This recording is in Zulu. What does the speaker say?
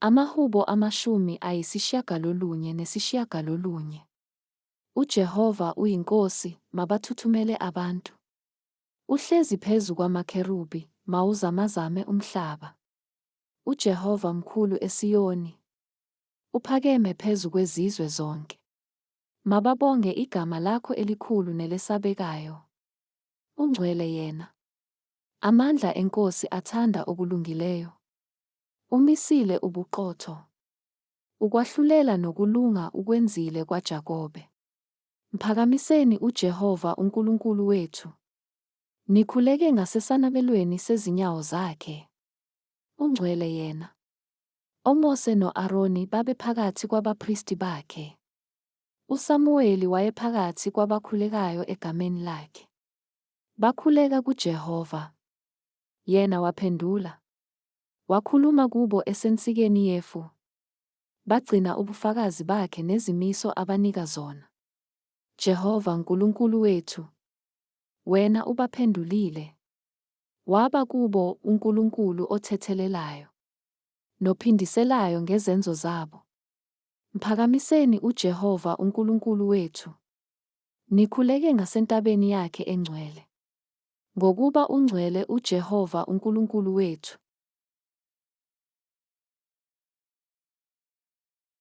Amahubo 19. UJehova uyinkosi, mabathuthumele abantu. Uhlezi phezu kwamakherubi, mawuzamazame umhlaba. UJehova mkhulu eSiyoni, uphakeme phezu kwezizwe zonke. Mababonge igama lakho elikhulu nelesabekayo. Ungcwele yena. Amandla enkosi athanda okulungileyo. Umisile ubuqotho. Ukwahlulela nokulunga ukwenzile kwaJakobe. Mphakamiseni uJehova uNkulunkulu wethu. Nikhuleke ngasesanabelweni sezinyawo zakhe. Ungcwele yena. OMose no-Aroni babephakathi kwabaphristi bakhe. USamuweli wayephakathi kwabakhulekayo egameni lakhe. Bakhuleka kuJehova. Yena waphendula. Wakhuluma kubo esensikeni yefu. Bagcina ubufakazi bakhe nezimiso abanika zona. Jehova Nkulunkulu wethu, wena ubaphendulile. Waba kubo uNkulunkulu othethelelayo, nophindiselayo ngezenzo zabo. Mphakamiseni uJehova uNkulunkulu wethu. Nikhuleke ngasentabeni yakhe engcwele. Ngokuba ungcwele uJehova uNkulunkulu wethu.